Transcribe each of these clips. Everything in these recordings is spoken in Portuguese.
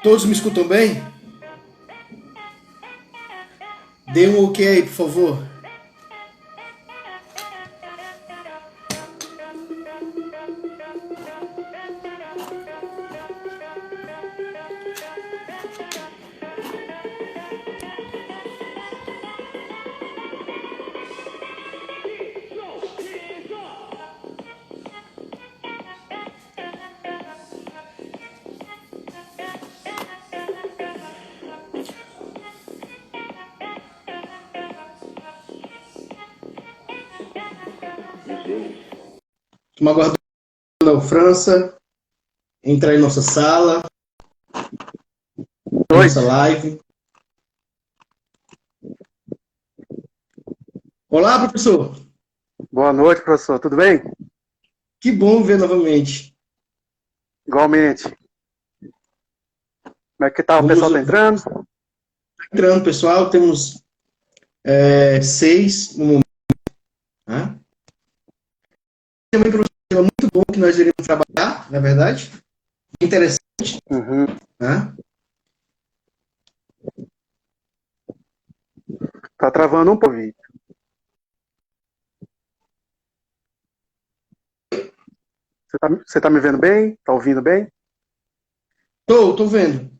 Todos me escutam bem? Dê um ok aí, por favor. Estamos aguardando a França entrar em nossa sala, em nossa live. Olá, professor. Boa noite, professor. Tudo bem? Que bom ver novamente. Igualmente. Como é que tá? O pessoal tá entrando? Entrando, pessoal. Temos 6 no momento. Né? Tem um tema muito bom que nós iremos trabalhar, na verdade. Interessante. Uhum. Né? Tá travando um pouco. Você tá me vendo bem? Tá ouvindo bem? Tô vendo.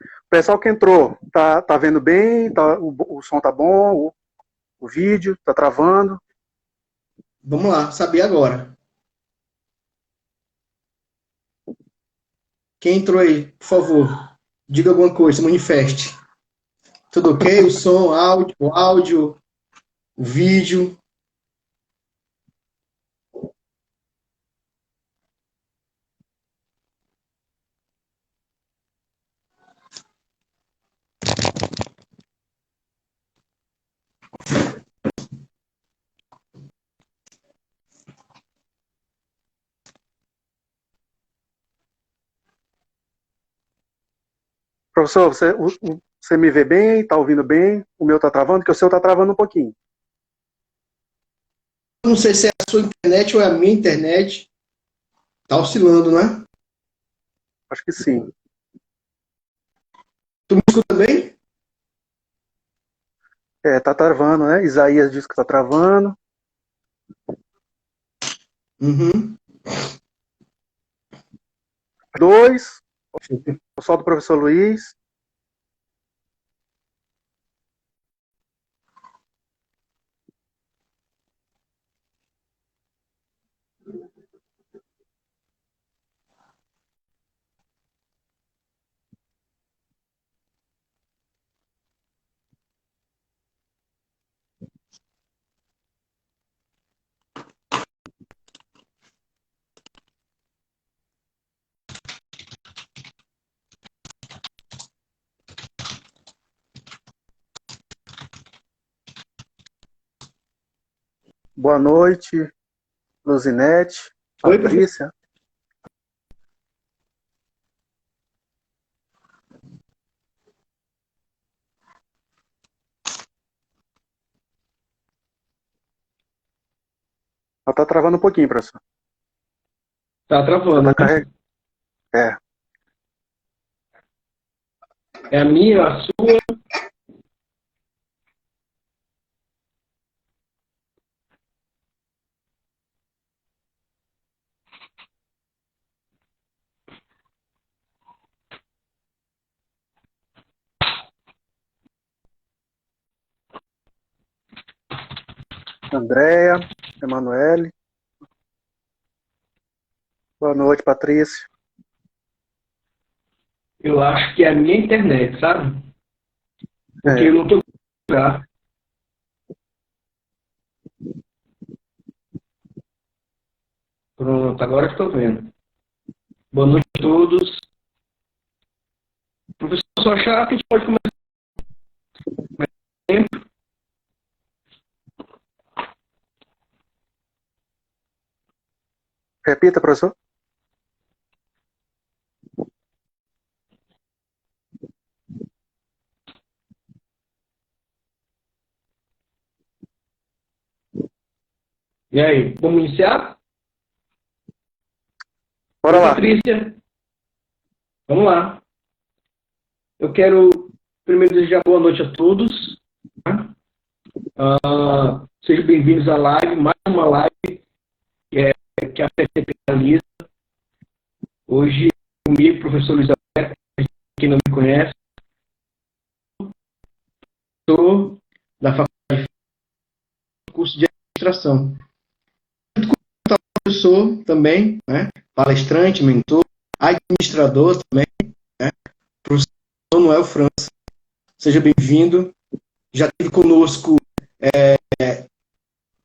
O pessoal que entrou, tá vendo bem? O som tá bom? O vídeo tá travando? Vamos lá, saber agora. Quem entrou aí, por favor, diga alguma coisa, manifeste. Tudo ok? O som, áudio, o vídeo. Professor, você me vê bem? Tá ouvindo bem? O meu tá travando? Que o seu tá travando um pouquinho. Não sei se é a sua internet ou é a minha internet. Tá oscilando, né? Acho que sim. Tu me escuta bem? Tá travando, né? Isaías diz que tá travando. Uhum. 2. Só do professor Luiz. Boa noite, Luzinete, Oi, professor. Patrícia. Ela tá travando um pouquinho, professor. Tá Já travando, tá né? carregando. É. É a minha, a sua. Andréia, Emanuele. Boa noite, Patrícia. Eu acho que é a minha internet, sabe? Porque É. eu não tô no lugar. Pronto, agora estou vendo. Boa noite a todos. Professor, só achar que a gente pode começar tempo. Repita, professor. E aí, vamos iniciar? Bora lá. Patrícia, vamos lá. Eu quero primeiro desejar boa noite a todos. Tá? Sejam bem-vindos à live, mais uma live que a FETEP realiza. Hoje, comigo, professor Luiz Alberto, quem não me conhece, sou da faculdade do curso de administração. Professor também, né? Palestrante, mentor, administrador também, né? Professor Manuel França. Seja bem-vindo. Já esteve conosco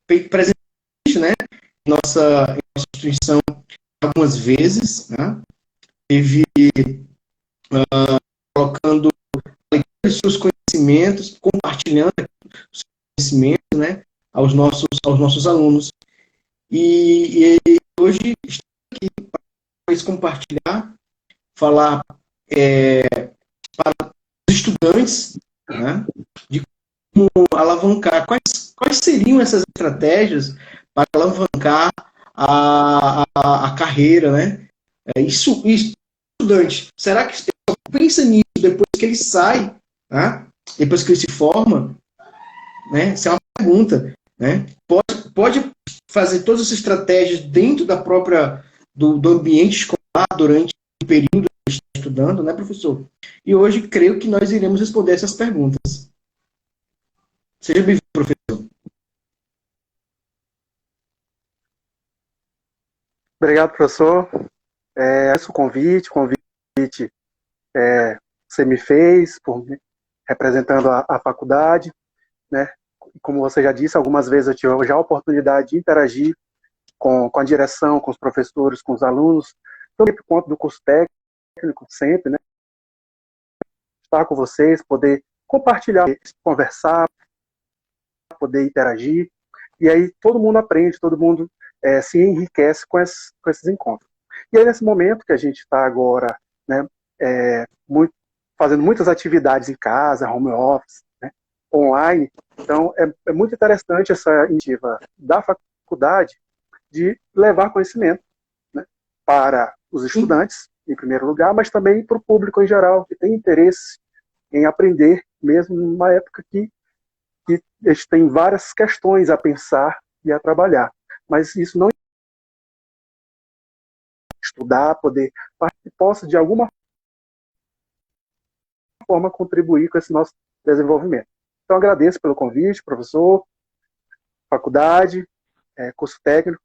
presente, né? Em nossa instituição algumas vezes, né? Teve colocando os seus conhecimentos, compartilhando os seus conhecimentos, né? Aos nossos alunos. E hoje estou aqui para compartilhar, falar para os estudantes, né, de como alavancar, quais seriam essas estratégias para alavancar a carreira, né? Isso, estudante, será que pensa nisso depois que ele sai, né? Depois que ele se forma, né? Essa é uma pergunta, né? Pode fazer todas essas estratégias dentro da própria do ambiente escolar durante o período que está estudando, né, professor? E hoje creio que nós iremos responder essas perguntas. Seja bem-vindo, professor. Obrigado, professor. Esse convite você me fez, representando a faculdade, né? Como você já disse, algumas vezes eu tive já a oportunidade de interagir com a direção, com os professores, com os alunos, também por conta do curso técnico, sempre, né? Estar com vocês, poder compartilhar, conversar, poder interagir, e aí todo mundo aprende, todo mundo se enriquece com esses encontros. E aí nesse momento que a gente está agora, né, fazendo muitas atividades em casa, home office, né, online, então é muito interessante essa iniciativa da faculdade de levar conhecimento, né, para os estudantes, em primeiro lugar, mas também para o público em geral, que tem interesse em aprender, mesmo numa época que a gente tem várias questões a pensar e a trabalhar. Mas isso não estudar, poder possa de alguma forma contribuir com esse nosso desenvolvimento. Então agradeço pelo convite, professor, faculdade, curso técnico.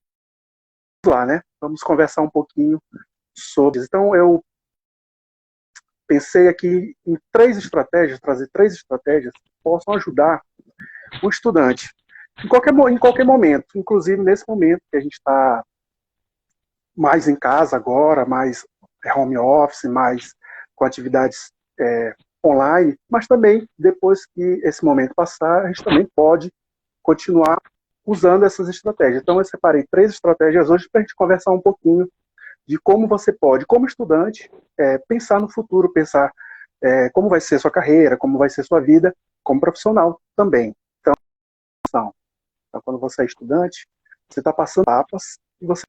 Vamos lá, né? Vamos conversar um pouquinho sobre isso. Então eu pensei aqui em trazer três estratégias que possam ajudar o estudante em qualquer momento, inclusive nesse momento que a gente está mais em casa agora, mais home office, mais com atividades online, mas também depois que esse momento passar, a gente também pode continuar usando essas estratégias. Então eu separei 3 estratégias hoje para a gente conversar um pouquinho de como você pode, como estudante, pensar no futuro, pensar como vai ser sua carreira, como vai ser sua vida como profissional também. Então, quando você é estudante, você está passando etapas e você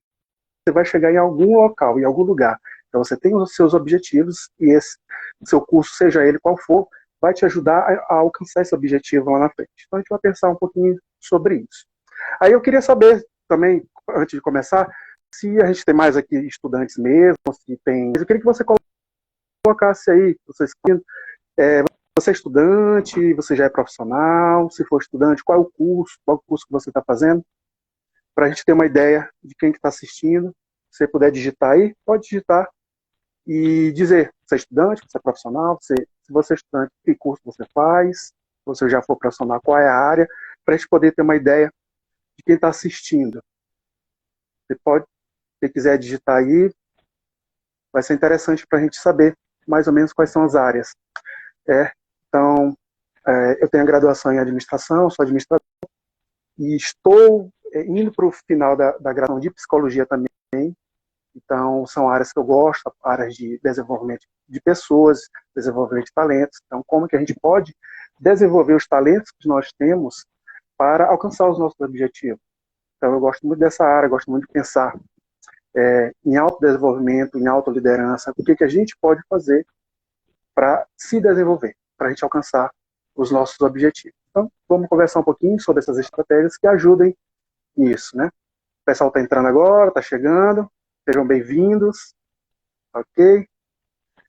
vai chegar em algum local, em algum lugar. Então você tem os seus objetivos e esse seu curso, seja ele qual for, vai te ajudar a alcançar esse objetivo lá na frente. Então a gente vai pensar um pouquinho sobre isso. Aí eu queria saber também, antes de começar, se a gente tem mais aqui estudantes mesmo, se tem... Eu queria que você colocasse aí, você é estudante, você já é profissional, se for estudante, qual é o curso que você está fazendo, para a gente ter uma ideia de quem que está assistindo. Se você puder digitar aí, pode digitar e dizer se é estudante, se é profissional, se você é estudante, que curso você faz, se você já for profissional, qual é a área, para a gente poder ter uma ideia de quem está assistindo. Você pode, se quiser digitar aí, vai ser interessante para a gente saber mais ou menos quais são as áreas. Então, eu tenho a graduação em administração, sou administrador, e estou indo para o final da graduação de psicologia também. Então, são áreas que eu gosto, áreas de desenvolvimento de pessoas, desenvolvimento de talentos. Então, como que a gente pode desenvolver os talentos que nós temos para alcançar os nossos objetivos? Então eu gosto muito dessa área, gosto muito de pensar em autodesenvolvimento, em autoliderança, o que a gente pode fazer para se desenvolver, para a gente alcançar os nossos objetivos. Então, vamos conversar um pouquinho sobre essas estratégias que ajudem nisso, né? O pessoal está entrando agora, está chegando, sejam bem-vindos, ok?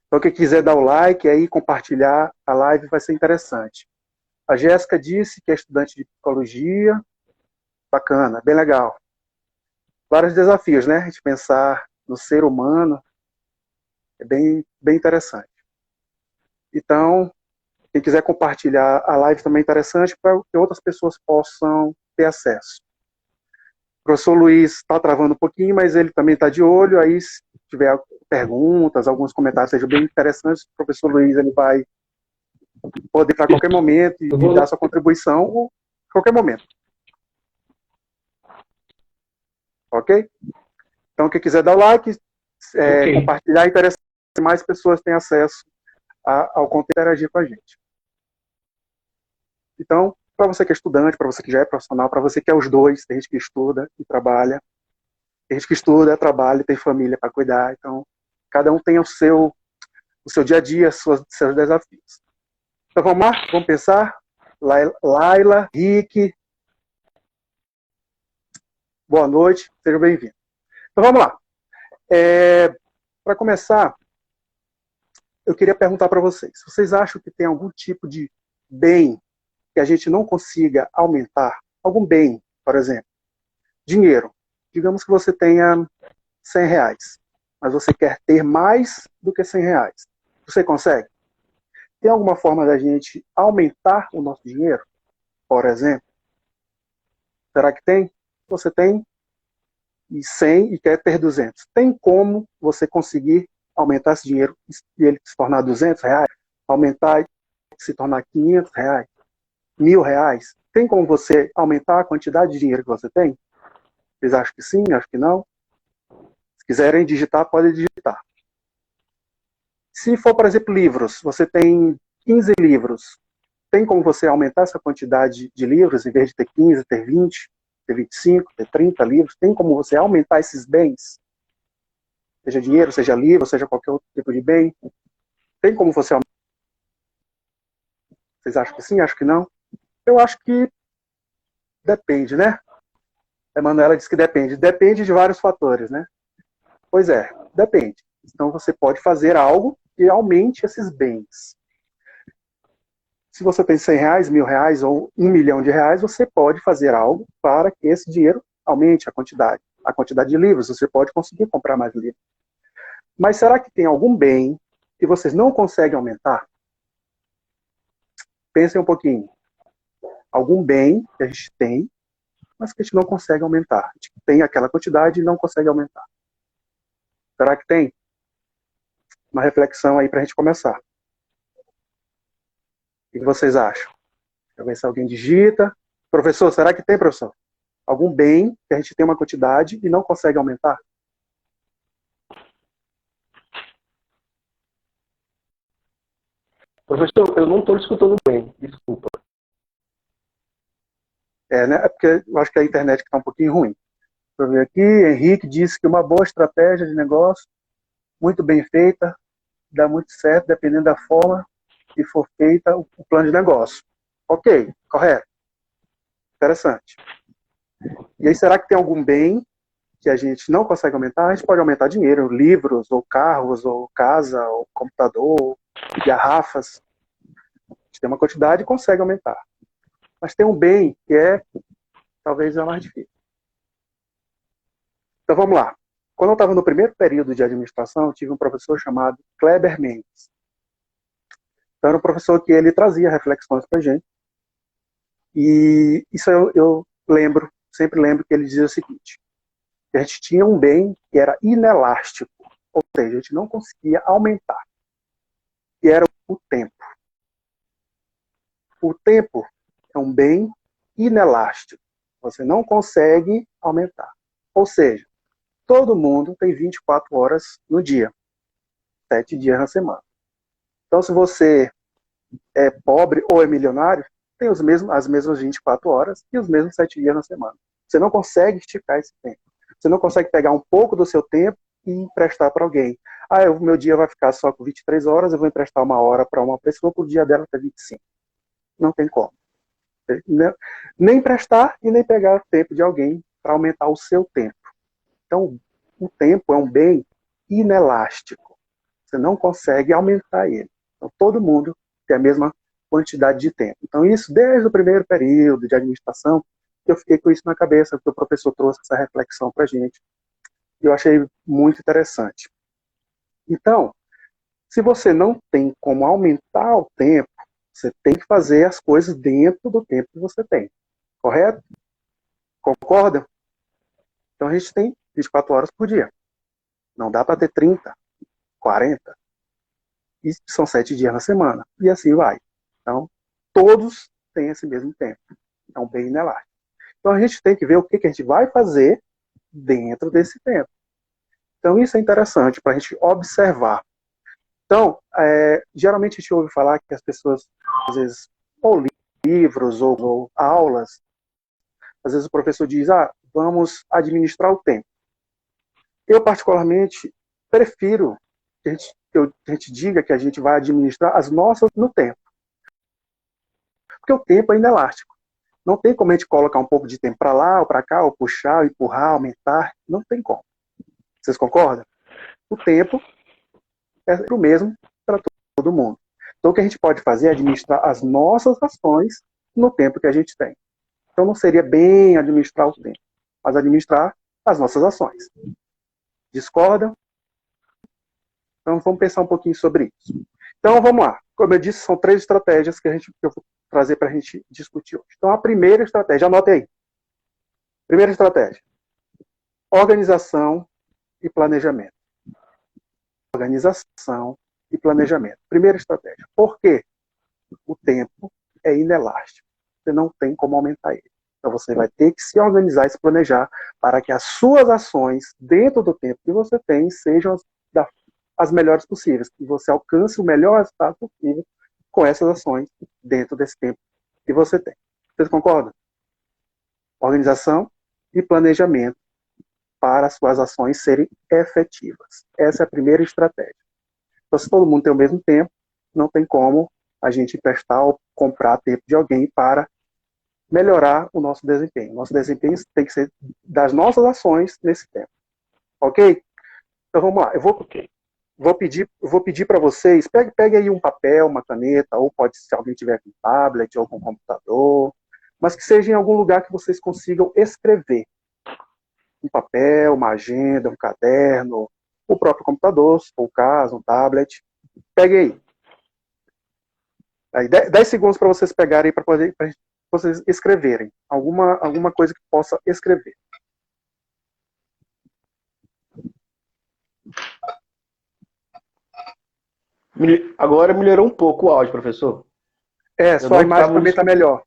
Então, quem quiser dar o like aí, compartilhar a live, vai ser interessante. A Jéssica disse que é estudante de psicologia, bacana, bem legal. Vários desafios, né? A gente pensar no ser humano é bem interessante. Então, quem quiser compartilhar a live também é interessante para que outras pessoas possam ter acesso. O professor Luiz está travando um pouquinho, mas ele também está de olho. Aí, se tiver perguntas, alguns comentários sejam bem interessantes, o professor Luiz ele vai poder, a qualquer momento, e dar sua contribuição a qualquer momento. Ok? Então, quem quiser dar o like, compartilhar, é interessante que mais pessoas tenham acesso ao conteúdo e interagir com a gente. Então, para você que é estudante, para você que já é profissional, para você que é os dois, tem gente que estuda e trabalha, tem gente que estuda, trabalha e tem família para cuidar, então cada um tem o seu dia a dia, seus desafios. Então vamos lá, vamos pensar. Laila, Rick, boa noite, sejam bem-vindos. Então vamos lá. Para começar, eu queria perguntar para vocês. Vocês acham que tem algum tipo de bem que a gente não consiga aumentar? Algum bem, por exemplo. Dinheiro. Digamos que você tenha 100 reais, mas você quer ter mais do que 100 reais. Você consegue? Tem alguma forma da gente aumentar o nosso dinheiro? Por exemplo? Será que tem? Você tem 100 e quer ter 200. Tem como você conseguir aumentar esse dinheiro e ele se tornar 200 reais? Aumentar e se tornar 500 reais? 1.000 reais? Tem como você aumentar a quantidade de dinheiro que você tem? Vocês acham que sim? Acho que não? Se quiserem digitar, podem digitar. Se for, por exemplo, livros, você tem 15 livros, tem como você aumentar essa quantidade de livros, em vez de ter 15, ter 20, ter 25, ter 30 livros? Tem como você aumentar esses bens? Seja dinheiro, seja livro, seja qualquer outro tipo de bem? Tem como você aumentar? Vocês acham que sim? Acho que não? Eu acho que depende, né? A Emanuela disse que depende. Depende de vários fatores, né? Pois é, depende. Então você pode fazer algo que aumente esses bens. Se você tem 100 reais, 1.000 reais ou 1 milhão de reais, você pode fazer algo para que esse dinheiro aumente a quantidade. A quantidade de livros, você pode conseguir comprar mais livros. Mas será que tem algum bem que vocês não conseguem aumentar? Pensem um pouquinho. Algum bem que a gente tem, mas que a gente não consegue aumentar. A gente tem aquela quantidade e não consegue aumentar. Será que tem? Uma reflexão aí para a gente começar. O que vocês acham? Deixa eu ver se alguém digita. Professor, será que tem, professor? Algum bem que a gente tem uma quantidade e não consegue aumentar? Professor, eu não estou escutando bem, desculpa. Né? É porque eu acho que a internet está um pouquinho ruim. Deixa eu ver aqui. Henrique disse que uma boa estratégia de negócio, muito bem feita, dá muito certo, dependendo da forma que for feita o plano de negócio. Ok, correto. Interessante. E aí, será que tem algum bem que a gente não consegue aumentar? A gente pode aumentar dinheiro, livros, ou carros, ou casa, ou computador, garrafas. A gente tem uma quantidade e consegue aumentar. Mas tem um bem que talvez é mais difícil. Então vamos lá. Quando eu estava no primeiro período de administração, eu tive um professor chamado Kleber Mendes. Então era um professor que ele trazia reflexões para a gente. E isso eu lembro, sempre lembro que ele dizia o seguinte: que a gente tinha um bem que era inelástico, ou seja, a gente não conseguia aumentar, que era o tempo. O tempo é um bem inelástico, você não consegue aumentar. Ou seja, todo mundo tem 24 horas no dia, 7 dias na semana. Então, se você é pobre ou é milionário, tem as mesmas 24 horas e os mesmos 7 dias na semana. Você não consegue esticar esse tempo. Você não consegue pegar um pouco do seu tempo e emprestar para alguém. O meu dia vai ficar só com 23 horas, eu vou emprestar 1 hora para uma pessoa, para o dia dela ter 25. Não tem como. Nem emprestar e nem pegar o tempo de alguém para aumentar o seu tempo. Então, o tempo é um bem inelástico. Você não consegue aumentar ele. Então, todo mundo tem a mesma quantidade de tempo. Então, isso desde o primeiro período de administração, eu fiquei com isso na cabeça, porque o professor trouxe essa reflexão para a gente. E eu achei muito interessante. Então, se você não tem como aumentar o tempo, você tem que fazer as coisas dentro do tempo que você tem. Correto? Concorda? Então, a gente tem 24 horas por dia. Não dá para ter 30, 40. E são 7 dias na semana. E assim vai. Então, todos têm esse mesmo tempo. É um bem inelástico. Então, a gente tem que ver o que a gente vai fazer dentro desse tempo. Então, isso é interessante para a gente observar. Então, geralmente a gente ouve falar que as pessoas, às vezes, ou livros ou aulas, às vezes o professor diz, vamos administrar o tempo. Eu, particularmente, prefiro que a gente diga que a gente vai administrar as nossas no tempo. Porque o tempo é inelástico. Não tem como a gente colocar um pouco de tempo para lá ou para cá, ou puxar, ou empurrar, aumentar. Não tem como. Vocês concordam? O tempo é o mesmo para todo mundo. Então, o que a gente pode fazer é administrar as nossas ações no tempo que a gente tem. Então, não seria bem administrar o tempo, mas administrar as nossas ações. Discordam? Então, vamos pensar um pouquinho sobre isso. Então, vamos lá. Como eu disse, são 3 estratégias que eu vou trazer para a gente discutir hoje. Então, a primeira estratégia, anote aí. Primeira estratégia: organização e planejamento. Organização e planejamento. Primeira estratégia. Por quê? O tempo é inelástico. Você não tem como aumentar ele. Então você vai ter que se organizar e se planejar para que as suas ações, dentro do tempo que você tem, sejam as melhores possíveis. Que você alcance o melhor resultado possível com essas ações dentro desse tempo que você tem. Vocês concordam? Organização e planejamento para as suas ações serem efetivas. Essa é a primeira estratégia. Então, se todo mundo tem o mesmo tempo, não tem como a gente emprestar ou comprar tempo de alguém para melhorar o nosso desempenho. Nosso desempenho tem que ser das nossas ações nesse tempo. Ok? Então vamos lá. Eu vou pedir para vocês, pegue aí um papel, uma caneta, ou pode, se alguém tiver com tablet ou com computador, mas que seja em algum lugar que vocês consigam escrever. Um papel, uma agenda, um caderno, o próprio computador, se for o caso, um tablet. Pegue aí. 10 segundos para vocês pegarem, para vocês escreverem. Alguma coisa que possa escrever. Agora melhorou um pouco o áudio, professor. Sua imagem também está melhor.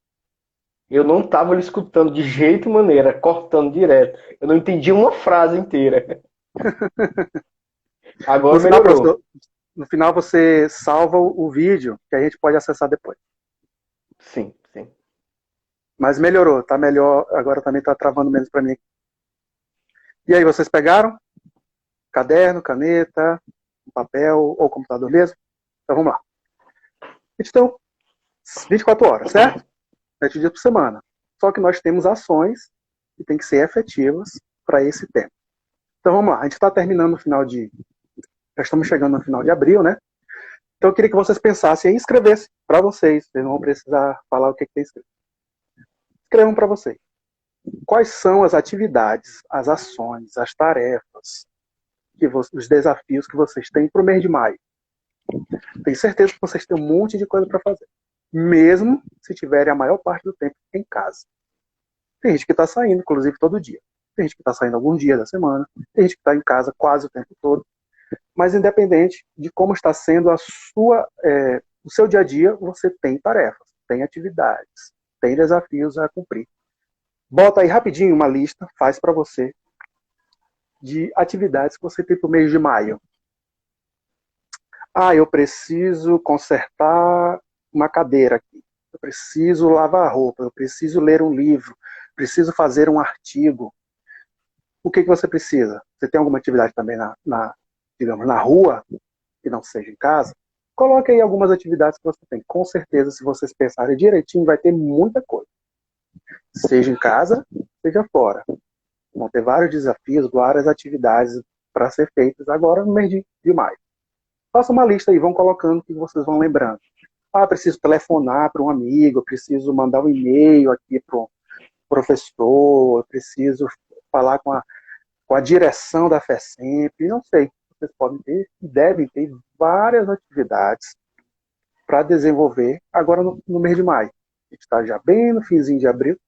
Eu não estava lhe escutando de jeito e maneira, cortando direto. Eu não entendi uma frase inteira. Agora melhorou. No final você salva o vídeo, que a gente pode acessar depois. Sim, sim. Mas melhorou, tá melhor. Agora também está travando menos para mim. E aí, vocês pegaram? Caderno, caneta, papel ou computador mesmo? Então vamos lá. Então, 24 horas, certo? 7 dias por semana. Só que nós temos ações que têm que ser efetivas para esse tempo. Então vamos lá. A gente está terminando no final de... Já estamos chegando no final de abril, né? Então eu queria que vocês pensassem em escrevessem para vocês. Vocês não vão precisar falar o que tem escrito. Escrevam para vocês. Quais são as atividades, as ações, as tarefas, os desafios que vocês têm para o mês de maio? Tenho certeza que vocês têm um monte de coisa para fazer. Mesmo se tiverem a maior parte do tempo em casa. Tem gente que está saindo, inclusive, todo dia. Tem gente que está saindo alguns dias da semana. Tem gente que está em casa quase o tempo todo. Mas independente de como está sendo o seu dia a dia, você tem tarefas, tem atividades, tem desafios a cumprir. Bota aí rapidinho uma lista, faz para você, de atividades que você tem para o mês de maio. Eu preciso consertar uma cadeira aqui. Eu preciso lavar roupa, eu preciso ler um livro. preciso fazer um artigo. O que você precisa? Você tem alguma atividade também digamos, na rua, que não seja em casa? Coloque aí algumas atividades que você tem. Com certeza, se vocês pensarem direitinho, vai ter muita coisa. Seja em casa, seja fora. Vão ter vários desafios, várias atividades para ser feitas agora no mês de maio. Faça uma lista aí, vão colocando o que vocês vão lembrando. Preciso telefonar para um amigo, preciso mandar um e-mail aqui para o professor, preciso falar com a direção da FESEMP, não sei. Vocês podem ter e devem ter várias atividades para desenvolver agora no mês de maio. A gente está já bem no finzinho de abril,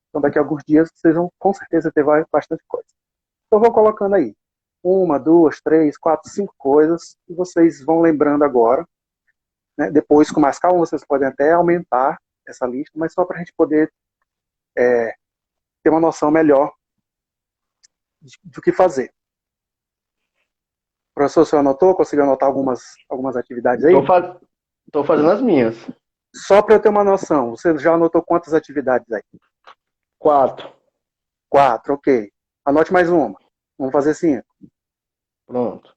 então daqui a alguns dias vocês vão com certeza ter bastante coisa. Então vou colocando aí 1, 2, 3, 4, 5 coisas que vocês vão lembrando agora. Né? Depois, com mais calma, vocês podem até aumentar essa lista, mas só para a gente poder ter uma noção melhor do que fazer. Professor, o senhor anotou? Conseguiu anotar algumas atividades aí? Estou fazendo as minhas. Só para eu ter uma noção, você já anotou quantas atividades aí? 4. 4, ok. Anote mais uma. Vamos fazer 5. Pronto.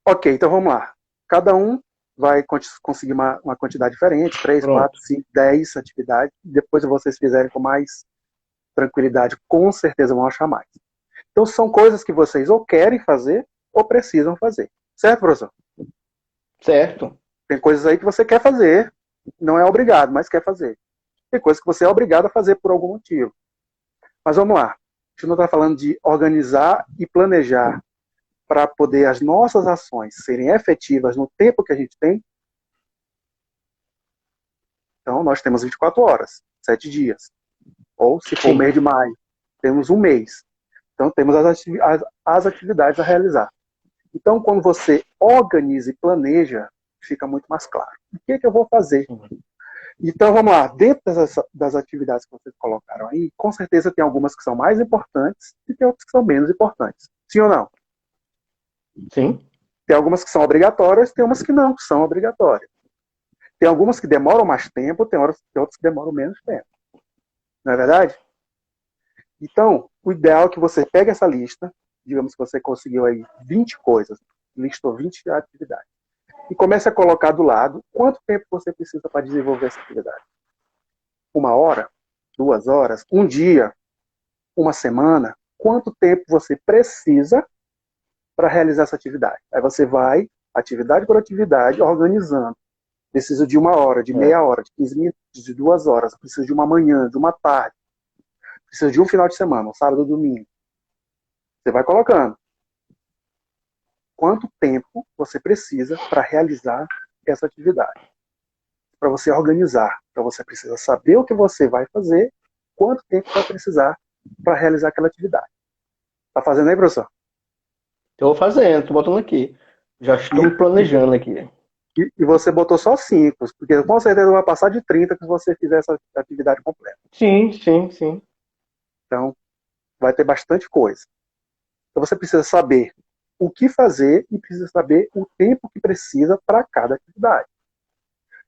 Ok, então vamos lá. Cada um vai conseguir uma quantidade diferente, 3, Pronto. 4, 5, 10 atividades. Depois vocês fizerem com mais tranquilidade, com certeza vão achar mais. Então são coisas que vocês ou querem fazer ou precisam fazer. Certo, professor? Certo. Tem coisas aí que você quer fazer, não é obrigado, mas quer fazer. Tem coisas que você é obrigado a fazer por algum motivo. Mas vamos lá. A gente não está falando de organizar e planejar para poder as nossas ações serem efetivas no tempo que a gente tem. Então, nós temos 24 horas, 7 dias. Ou, se for o mês de maio, temos um mês. Então, temos as atividades a realizar. Então, quando você organiza e planeja, fica muito mais claro. O que eu vou fazer? Então, vamos lá. Dentro das atividades que vocês colocaram aí, com certeza tem algumas que são mais importantes e tem outras que são menos importantes. Sim ou não? Sim. Tem algumas que são obrigatórias, tem umas que não são obrigatórias. Tem algumas que demoram mais tempo, tem outras que demoram menos tempo. Não é verdade? Então, o ideal é que você pegue essa lista, digamos que você conseguiu aí 20 coisas, listou 20 atividades, e comece a colocar do lado quanto tempo você precisa para desenvolver essa atividade. 1 hora? 2 horas? 1 dia? 1 semana? Quanto tempo você precisa para realizar essa atividade? Aí você vai, atividade por atividade, organizando. Preciso de 1 hora, de meia hora, de 15 minutos, de 2 horas. Preciso de uma manhã, de uma tarde. Preciso de um final de semana, um sábado, domingo. Você vai colocando. Quanto tempo você precisa para realizar essa atividade? Para você organizar. Então você precisa saber o que você vai fazer, quanto tempo vai precisar para realizar aquela atividade. Tá fazendo aí, professor? Estou fazendo, estou botando aqui. Já estou me planejando aqui. E você botou só 5, porque com certeza vai passar de 30 se você fizer essa atividade completa. Sim, sim, sim. Então, vai ter bastante coisa. Então você precisa saber o que fazer e precisa saber o tempo que precisa para cada atividade.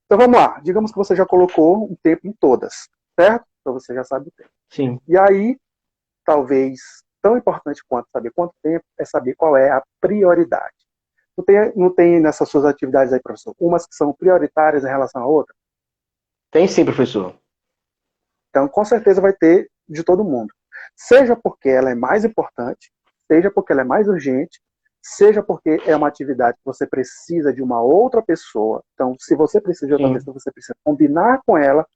Então vamos lá. Digamos que você já colocou um tempo em todas, certo? Então você já sabe o tempo. Sim. E aí, talvez, tão importante quanto saber quanto tempo, é saber qual é a prioridade. Não tem nessas suas atividades aí, professor, umas que são prioritárias em relação à outra? Tem sim, professor. Então, com certeza vai ter de todo mundo. Seja porque ela é mais importante, seja porque ela é mais urgente, seja porque é uma atividade que você precisa de uma outra pessoa. Então, se você precisa de outra pessoa, você precisa combinar com ela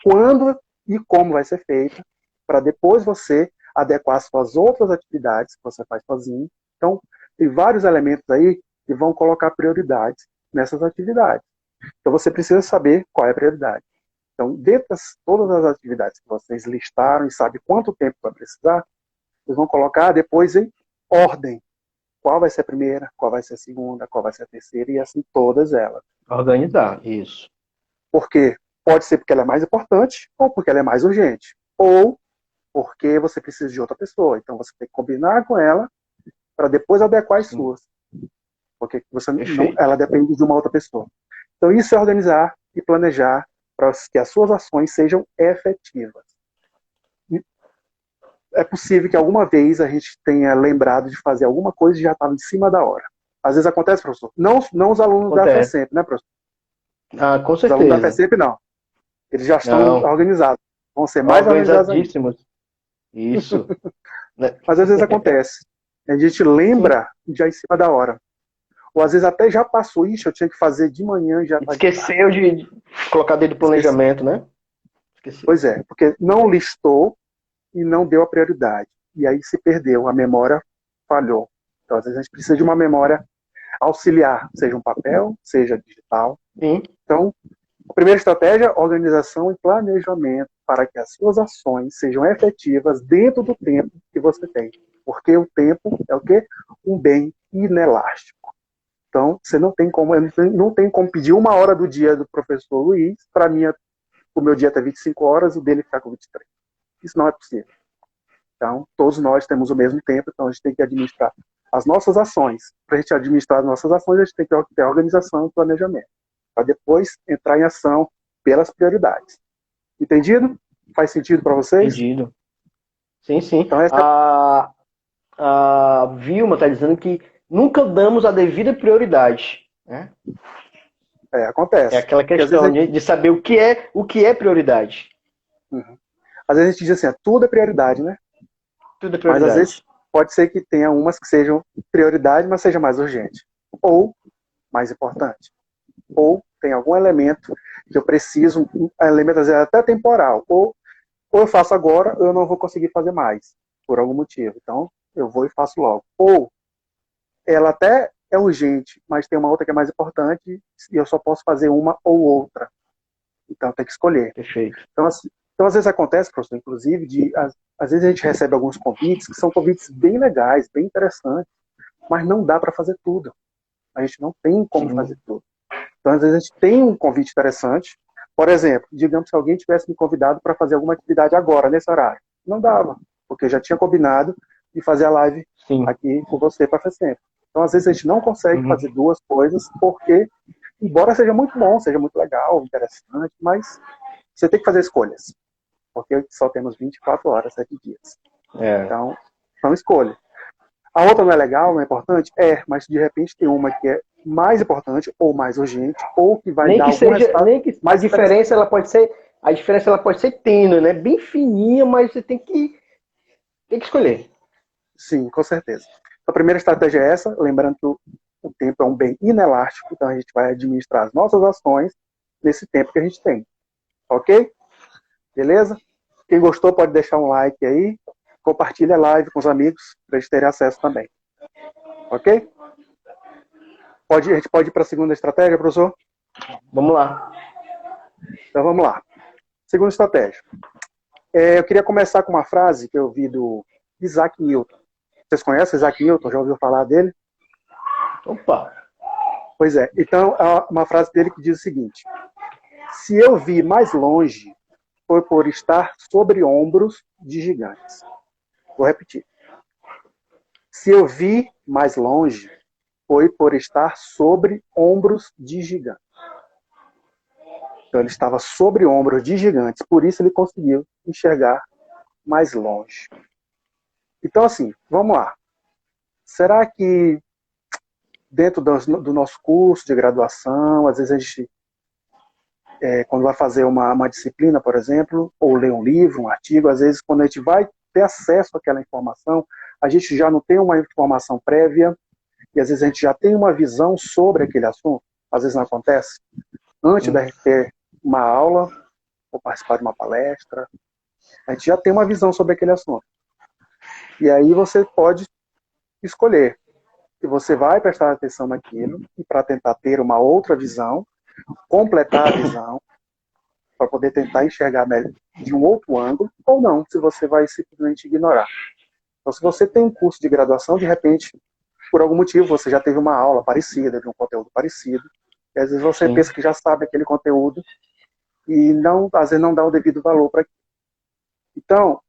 quando e como vai ser feita, para depois você adequar as suas outras atividades que você faz sozinho. Então, tem vários elementos aí que vão colocar prioridades nessas atividades. Então, você precisa saber qual é a prioridade. Então, dentro de todas as atividades que vocês listaram e sabem quanto tempo vai precisar, vocês vão colocar depois em ordem. Qual vai ser a primeira, qual vai ser a segunda, qual vai ser a terceira, e assim todas elas. Organizar, isso. Porque pode ser porque ela é mais importante, ou porque ela é mais urgente, ou porque você precisa de outra pessoa. Então você tem que combinar com ela para depois adequar as suas. Porque ela depende de uma outra pessoa. Então isso é organizar e planejar para que as suas ações sejam efetivas. É possível que alguma vez a gente tenha lembrado de fazer alguma coisa e já estava em cima da hora. Às vezes acontece, professor. Não os alunos da FESEMP, né, professor? Ah, com Os alunos da certeza. FESEMP, não. Eles já estão Não. organizados. Vão ser mais organizados ainda. Organizadíssimos. Isso. Mas às vezes acontece. A gente lembra já em cima da hora. Ou às vezes até já passou. Ixi, eu tinha que fazer de manhã e já está. Esqueceu de colocar dentro do planejamento, né? Esqueceu. Pois é, porque não listou e não deu a prioridade. E aí se perdeu, a memória falhou. Então, às vezes, a gente precisa de uma memória auxiliar, seja um papel, seja digital. Sim. Então, a primeira estratégia, organização e planejamento para que as suas ações sejam efetivas dentro do tempo que você tem. Porque o tempo é o quê? Um bem inelástico. Então, você não tem como pedir 1 hora do dia do professor Luiz para o meu dia ter 25 horas e o dele ficar com 23. Isso não é possível. Então, todos nós temos o mesmo tempo, então a gente tem que administrar as nossas ações. Para a gente administrar as nossas ações, a gente tem que ter organização e planejamento, para depois entrar em ação pelas prioridades. Entendido? Faz sentido para vocês? Entendido. Sim, sim. Então, A Vilma está dizendo que nunca damos a devida prioridade. Né? Acontece. É aquela questão de saber o que é prioridade. Uhum. Às vezes a gente diz assim, tudo é prioridade, né? Tudo é prioridade. Mas às vezes pode ser que tenha umas que sejam prioridade, mas seja mais urgente. Ou mais importante. Ou tem algum elemento que eu preciso, um elemento às vezes até temporal. Ou eu faço agora, ou eu não vou conseguir fazer mais, por algum motivo. Então, eu vou e faço logo. Ou ela até é urgente, mas tem uma outra que é mais importante e eu só posso fazer uma ou outra. Então, tem que escolher. Perfeito. Então, às vezes acontece, professor, inclusive, às vezes a gente recebe alguns convites que são convites bem legais, bem interessantes, mas não dá para fazer tudo. A gente não tem como fazer tudo. Então, às vezes a gente tem um convite interessante. Por exemplo, digamos que alguém tivesse me convidado para fazer alguma atividade agora, nesse horário. Não dava, porque eu já tinha combinado de fazer a live aqui com você para sempre. Então, às vezes a gente não consegue fazer duas coisas, porque, embora seja muito bom, seja muito legal, interessante, mas você tem que fazer escolhas. Porque só temos 24 horas, 7 dias. Então, são escolhas. A outra não é legal, não é importante? Mas de repente tem uma que é mais importante, ou mais urgente, ou que vai dar algum resultado. A diferença ela pode ser tênue, né? Bem fininha, mas você tem que escolher. Sim, com certeza. A primeira estratégia é essa, lembrando que o tempo é um bem inelástico, então a gente vai administrar as nossas ações nesse tempo que a gente tem. Ok? Beleza? Quem gostou pode deixar um like aí, compartilha a live com os amigos para eles terem acesso também. Ok? A gente pode ir para a segunda estratégia, professor? Vamos lá. Então vamos lá. Segunda estratégia. Eu queria começar com uma frase que eu vi do Isaac Newton. Vocês conhecem Isaac Newton? Já ouviu falar dele? Opa! Pois é. Então, uma frase dele que diz o seguinte: se eu vi mais longe, foi por estar sobre ombros de gigantes. Vou repetir. Se eu vi mais longe, foi por estar sobre ombros de gigantes. Então ele estava sobre ombros de gigantes, por isso ele conseguiu enxergar mais longe. Então assim, vamos lá. Será que dentro do nosso curso de graduação, às vezes a gente, quando vai fazer uma disciplina, por exemplo, ou ler um livro, um artigo, às vezes quando a gente vai ter acesso àquela informação, a gente já não tem uma informação prévia, e às vezes a gente já tem uma visão sobre aquele assunto. Às vezes não acontece. Antes de ter uma aula, ou participar de uma palestra, a gente já tem uma visão sobre aquele assunto. E aí você pode escolher se você vai prestar atenção naquilo, e para tentar ter uma outra visão, completar a visão, para poder tentar enxergar de um outro ângulo, ou não, se você vai simplesmente ignorar. Então, se você tem um curso de graduação, de repente, por algum motivo, você já teve uma aula parecida, de um conteúdo parecido, e às vezes você pensa que já sabe aquele conteúdo, e às vezes não dá o devido valor para aquilo. Então,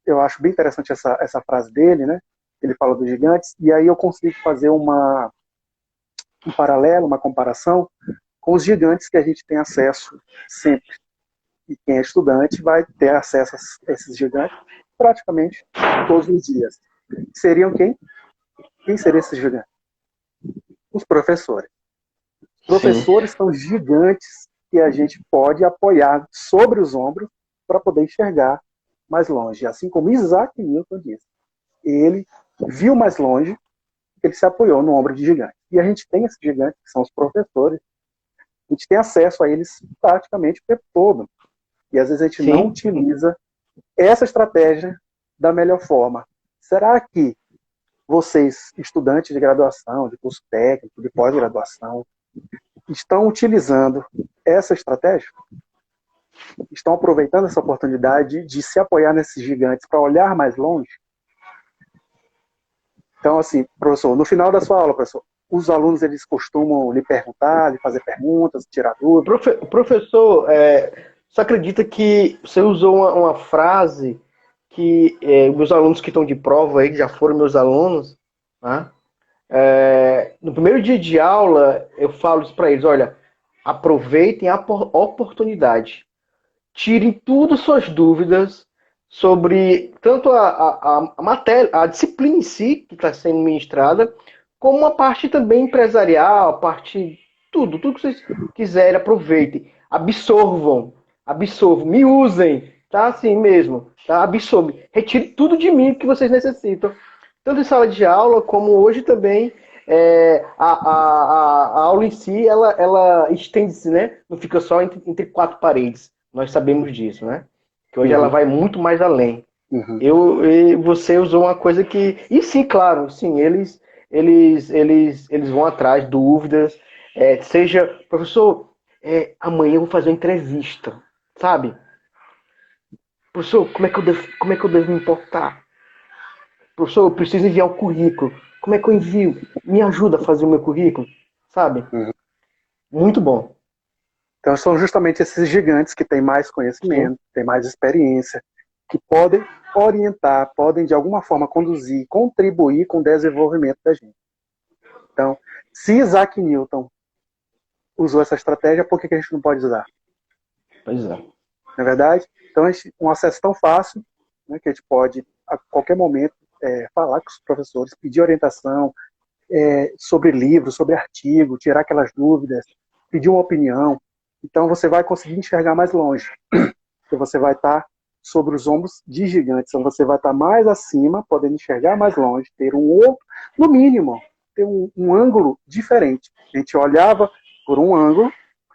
eu acho bem interessante essa frase dele, né? Ele fala dos gigantes, e aí eu consigo fazer um paralelo, uma comparação com os gigantes que a gente tem acesso sempre. E quem é estudante vai ter acesso a esses gigantes praticamente todos os dias. Seriam quem? Quem seriam esses gigantes? Os professores. Os professores são gigantes que a gente pode apoiar sobre os ombros para poder enxergar mais longe. Assim como Isaac Newton disse. Ele viu mais longe, ele se apoiou no ombro de gigante. E a gente tem esses gigantes, que são os professores, a gente tem acesso a eles praticamente o tempo todo. E às vezes a gente não utiliza essa estratégia da melhor forma. Será que vocês, estudantes de graduação, de curso técnico, de pós-graduação, estão utilizando essa estratégia? Estão aproveitando essa oportunidade de se apoiar nesses gigantes para olhar mais longe? Então, assim, professor, no final da sua aula, professor, os alunos, eles costumam lhe perguntar, lhe fazer perguntas, tirar dúvidas? Professor, você acredita que você usou uma frase que meus alunos que estão de prova aí, que já foram meus alunos, né? No primeiro dia de aula, eu falo isso para eles, olha, aproveitem a oportunidade. Tirem tudo suas dúvidas sobre tanto a matéria, a disciplina em si, que está sendo ministrada, como a parte também empresarial, a parte tudo que vocês quiserem, aproveitem, absorvam, me usem, tá? Assim mesmo, tá? Absorve, retire tudo de mim que vocês necessitam, tanto em sala de aula como hoje também. A aula em si, ela estende-se, né? Não fica só entre quatro paredes. Nós sabemos disso, né? Que hoje ela vai muito mais além. Você usou uma coisa que... E sim, claro, sim, eles vão atrás de dúvidas. Seja, professor, amanhã eu vou fazer uma entrevista, sabe? Professor, como é que eu devo me importar? Professor, eu preciso enviar o currículo. Como é que eu envio? Me ajuda a fazer o meu currículo, sabe? Muito bom. Então são justamente esses gigantes que têm mais conhecimento, têm mais experiência, que podem orientar, podem de alguma forma conduzir, contribuir com o desenvolvimento da gente. Então, se Isaac Newton usou essa estratégia, por que a gente não pode usar? Pois é. Não é verdade? Então, um acesso tão fácil, né, que a gente pode, a qualquer momento, falar com os professores, pedir orientação sobre livros, sobre artigo, tirar aquelas dúvidas, pedir uma opinião. Então, você vai conseguir enxergar mais longe. Porque você vai estar sobre os ombros de gigantes. Então, você vai estar mais acima, podendo enxergar mais longe, ter um outro, no mínimo, ter um ângulo diferente. A gente olhava por um ângulo,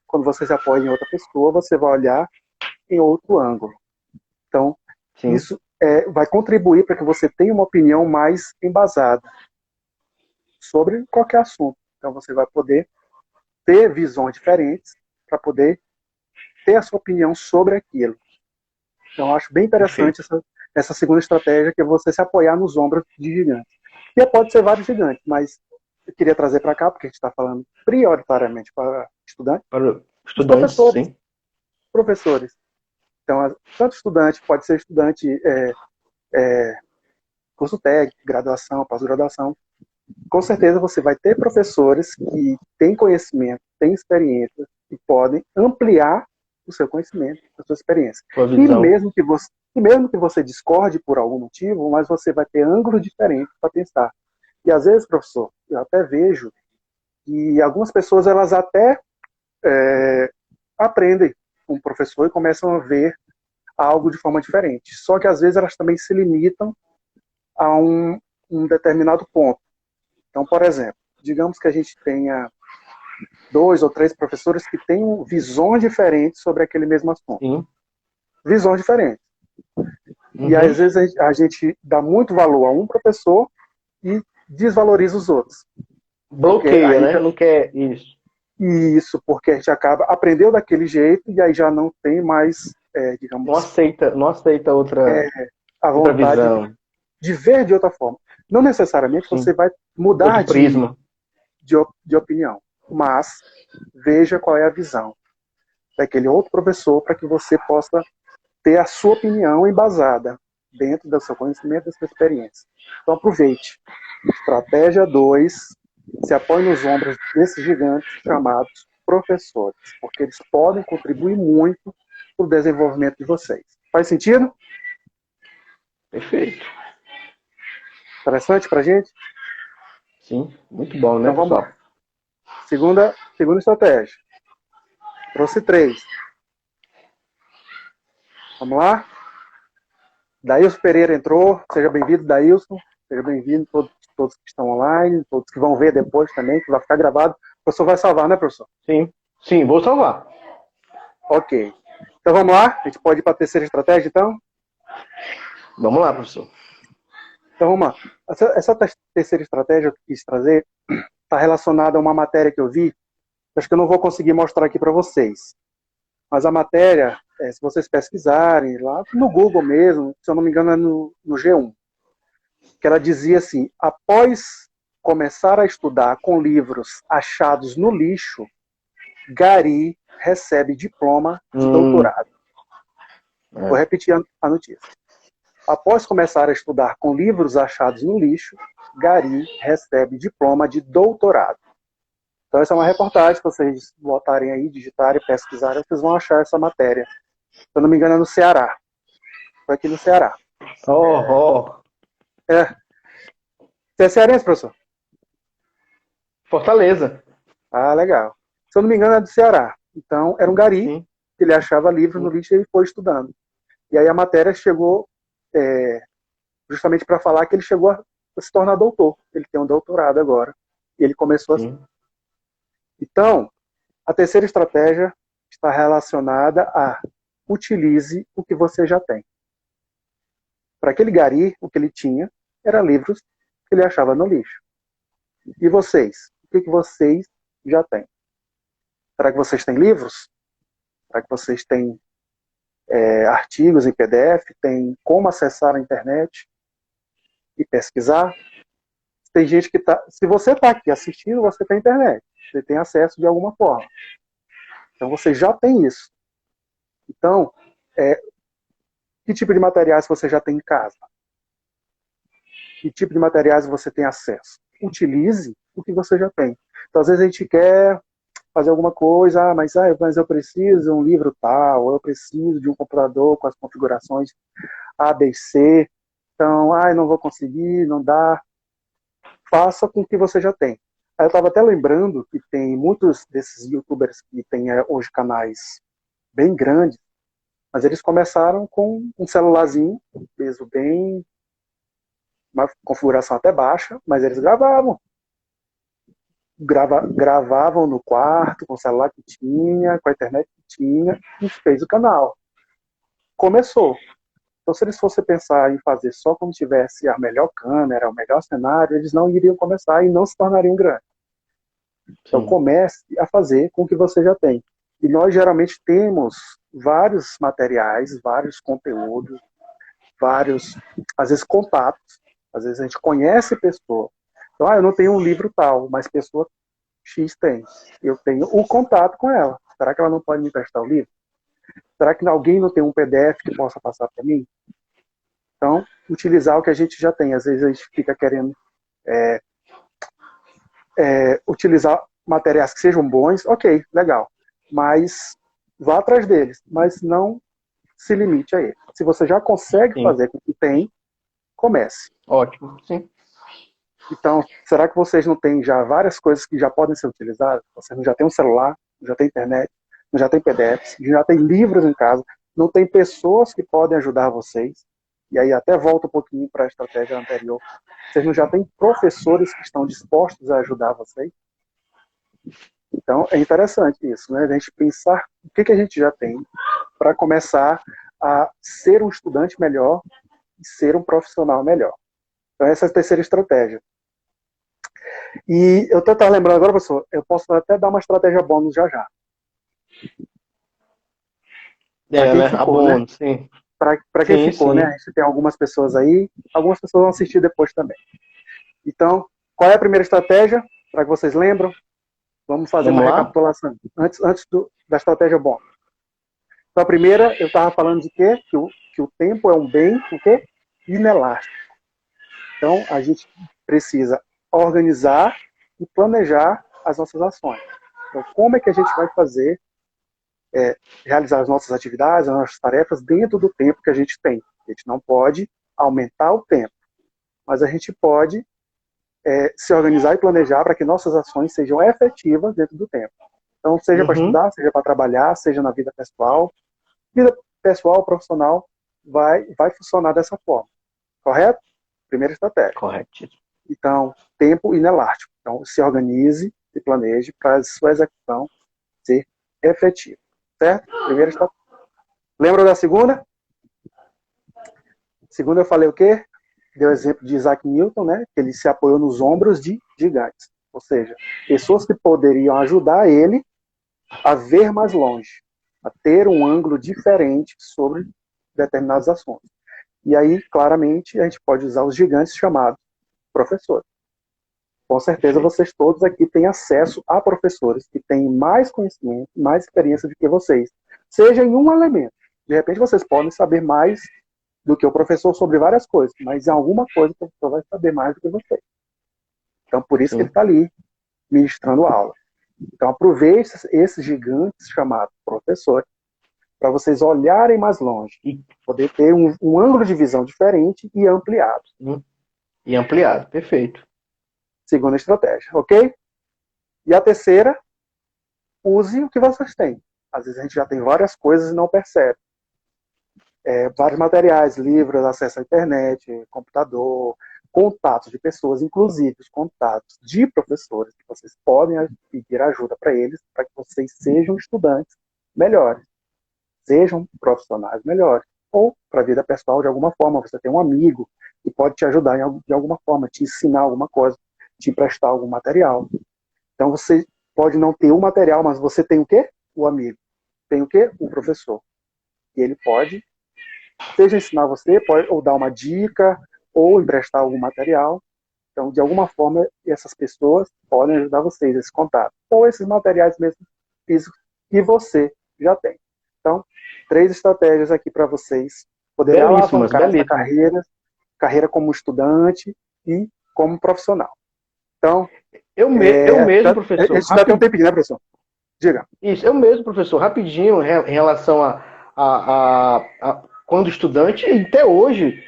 quando você se apoia em outra pessoa, você vai olhar em outro ângulo. Então, isso vai contribuir para que você tenha uma opinião mais embasada sobre qualquer assunto. Então, você vai poder ter visões diferentes para poder ter a sua opinião sobre aquilo. Então, eu acho bem interessante essa segunda estratégia, que é você se apoiar nos ombros de gigantes. E pode ser vários gigantes, mas eu queria trazer para cá, porque a gente está falando prioritariamente para estudantes. Para estudantes, sim. Professores. Então, tanto estudante, pode ser estudante curso técnico, graduação, pós-graduação. Com certeza você vai ter professores que têm conhecimento, têm experiência e podem ampliar o seu conhecimento, a sua experiência. E mesmo que você discorde por algum motivo, mas você vai ter ângulos diferentes para pensar. E às vezes, professor, eu até vejo que algumas pessoas, elas até aprendem com o professor e começam a ver algo de forma diferente. Só que às vezes elas também se limitam a um determinado ponto. Então, por exemplo, digamos que a gente tenha 2 ou 3 professores que tenham visões diferentes sobre aquele mesmo assunto. Sim. Visões diferentes. E às vezes a gente dá muito valor a um professor e desvaloriza os outros. Bloqueia, né? Não quer isso. Isso, porque a gente aprendeu daquele jeito e aí já não tem mais, digamos... Não aceita outra vontade visão. De ver de outra forma. Não necessariamente você vai mudar de opinião, mas veja qual é a visão daquele outro professor para que você possa ter a sua opinião embasada dentro do seu conhecimento, da sua experiência. Então aproveite. Estratégia 2, se apoie nos ombros desses gigantes chamados professores, porque eles podem contribuir muito para o desenvolvimento de vocês. Faz sentido? Perfeito. Interessante para a gente? Sim, muito bom, né, Então vamos pessoal? lá. Segunda estratégia. Trouxe 3. Vamos lá? Daílson Pereira entrou. Seja bem-vindo, Daílson. Seja bem-vindo, todos que estão online, todos que vão ver depois também, que vai ficar gravado. O professor vai salvar, né, professor? Sim, vou salvar. Ok. Então vamos lá? A gente pode ir para a terceira estratégia, então? Vamos lá, professor. Então vamos lá. Essa terceira estratégia que eu quis trazer está relacionada a uma matéria que eu vi. Acho que eu não vou conseguir mostrar aqui para vocês. Mas a matéria, se vocês pesquisarem lá no Google mesmo, se eu não me engano é no G1, que ela dizia assim: após começar a estudar com livros achados no lixo, Gari recebe diploma de doutorado. Vou repetir a notícia. Após começar a estudar com livros achados no lixo, Gari recebe diploma de doutorado. Então essa é uma reportagem que vocês botarem aí, digitarem, pesquisarem, vocês vão achar essa matéria. Se eu não me engano é no Ceará. Foi aqui no Ceará. Você é cearense, professor? Fortaleza. Ah, legal. Se eu não me engano é do Ceará. Então era um Gari, que ele achava livro no lixo e ele foi estudando. E aí a matéria chegou justamente para falar que ele chegou a se tornar doutor. Ele tem um doutorado agora. E ele começou assim. Então, a terceira estratégia está relacionada a utilize o que você já tem. Para aquele Gari, o que ele tinha era livros que ele achava no lixo. E vocês? O que vocês já têm? Será que vocês têm livros? Será que vocês têm artigos em PDF? Tem como acessar a internet e pesquisar? Tem gente que está... Se você está aqui assistindo, você tem internet. Você tem acesso de alguma forma. Então você já tem isso. Então, que tipo de materiais você já tem em casa? Que tipo de materiais você tem acesso? Utilize o que você já tem. Então, às vezes a gente quer fazer alguma coisa, mas eu preciso de um livro tal, ou eu preciso de um computador com as configurações A, B e C. Então, não vou conseguir, não dá. Faça com o que você já tem. Aí eu estava até lembrando que tem muitos desses youtubers que têm hoje canais bem grandes, mas eles começaram com um celularzinho, peso bem, uma configuração até baixa, mas eles gravavam no quarto, com o celular que tinha, com a internet que tinha, e fez o canal. Começou. Então, se eles fossem pensar em fazer só quando tivesse a melhor câmera, o melhor cenário, eles não iriam começar e não se tornariam grandes. Então, comece a fazer com o que você já tem. E nós, geralmente, temos vários materiais, vários conteúdos, vários, às vezes, contatos. Às vezes, a gente conhece pessoa. Então, eu não tenho um livro tal, mas pessoa X tem. Eu tenho o contato com ela. Será que ela não pode me emprestar o livro? Será que alguém não tem um PDF que possa passar para mim? Então, utilizar o que a gente já tem. Às vezes a gente fica querendo utilizar materiais que sejam bons, ok, legal. Mas vá atrás deles. Mas não se limite a eles. Se você já consegue fazer com o que tem, comece. Ótimo, sim. Então, será que vocês não têm já várias coisas que já podem ser utilizadas? Vocês não já têm um celular, não já tem internet, não já tem PDFs, já tem livros em casa, não tem pessoas que podem ajudar vocês. E aí até volta um pouquinho para a estratégia anterior. Vocês não já têm professores que estão dispostos a ajudar vocês? Então, é interessante isso, né? A gente pensar o que a gente já tem para começar a ser um estudante melhor e ser um profissional melhor. Então, essa é a terceira estratégia. E eu estou lembrando agora, professor, eu posso até dar uma estratégia bônus já. Bônus, sim. Para quem ficou, né? A gente tem algumas pessoas aí, algumas pessoas vão assistir depois também. Então, qual é a primeira estratégia? Para que vocês lembram? Vamos fazer uma recapitulação. Antes da estratégia bônus. Então, a primeira, eu estava falando de quê? Que o tempo é um bem, o quê? Inelástico. Então, a gente precisa organizar e planejar as nossas ações. Então, como é que a gente vai fazer, realizar as nossas atividades, as nossas tarefas dentro do tempo que a gente tem? A gente não pode aumentar o tempo, mas a gente pode se organizar e planejar para que nossas ações sejam efetivas dentro do tempo. Então, seja para estudar, seja para trabalhar, seja na vida pessoal. Vida pessoal, profissional, vai funcionar dessa forma. Correto? Primeira estratégia. Correto. Então, tempo inelástico. Então, se organize e planeje para a sua execução ser efetiva. Certo? Primeira estratégia. Lembra da segunda? Segunda eu falei o quê? Deu o exemplo de Isaac Newton, né? Que ele se apoiou nos ombros de gigantes. Ou seja, pessoas que poderiam ajudar ele a ver mais longe, a ter um ângulo diferente sobre determinados assuntos. E aí, claramente, a gente pode usar os gigantes chamados professores. Com certeza, vocês todos aqui têm acesso a professores que têm mais conhecimento, mais experiência do que vocês. Seja em um elemento. De repente, vocês podem saber mais do que o professor sobre várias coisas, mas em alguma coisa o professor vai saber mais do que vocês. Então, por isso que ele está ali, ministrando aula. Então, aproveite esses gigantes chamados professores para vocês olharem mais longe e poder ter um ângulo de visão diferente e ampliado. E ampliado, perfeito. Segunda estratégia, ok? E a terceira, use o que vocês têm. Às vezes a gente já tem várias coisas e não percebe. Vários materiais, livros, acesso à internet, computador, contatos de pessoas, inclusive os contatos de professores, que vocês podem pedir ajuda para eles, para que vocês sejam estudantes melhores, sejam profissionais melhores, ou para a vida pessoal de alguma forma, você tem um amigo que pode te ajudar de alguma forma, te ensinar alguma coisa, te emprestar algum material. Então você pode não ter o material, mas você tem o quê? O amigo. Tem o quê? O professor. E ele pode, seja ensinar você, ou dar uma dica, ou emprestar algum material. Então, de alguma forma, essas pessoas podem ajudar vocês, esse contato. Ou esses materiais mesmo físicos que você já tem. Então, 3 estratégias aqui para vocês poderem alavancar essa carreira como estudante e como profissional. Então, eu mesmo, professor. A gente dá até um tempinho, né, professor? Diga. Isso, eu mesmo, professor, rapidinho, em relação a quando estudante, e até hoje,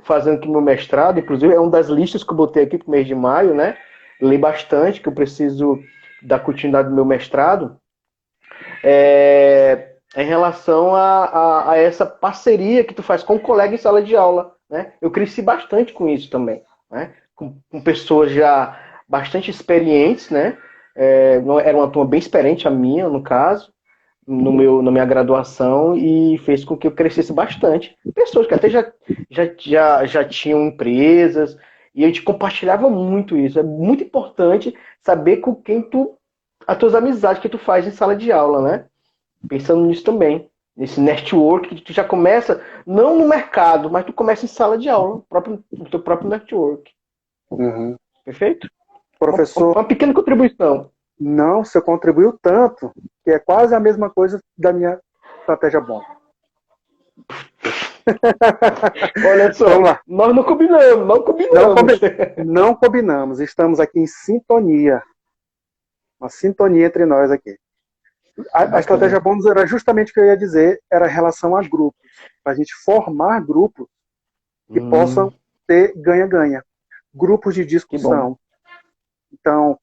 fazendo aqui meu mestrado, inclusive, é uma das listas que eu botei aqui para o mês de maio, né? Li bastante, que eu preciso dar continuidade no meu mestrado. Em relação a essa parceria que tu faz com o colega em sala de aula, né? Eu cresci bastante com isso também, né? Com pessoas já bastante experientes, né? Era uma turma bem experiente a minha, no caso, na minha graduação, e fez com que eu crescesse bastante. Pessoas que até já tinham empresas, e a gente compartilhava muito isso. É muito importante saber com quem as tuas amizades que tu faz em sala de aula, né? Pensando nisso também, nesse network que tu já começa, não no mercado, mas tu começa em sala de aula, no teu próprio network. Uhum. Perfeito? Professor, uma pequena contribuição. Não, você contribuiu tanto que é quase a mesma coisa da minha estratégia bomba. Olha só, vamos lá. Nós não combinamos. Não combinamos, estamos aqui em sintonia. Uma sintonia entre nós aqui. A estratégia bônus era justamente o que eu ia dizer, era em relação a grupos. Para a gente formar grupos que possam ter ganha-ganha. Grupos de discussão. Então,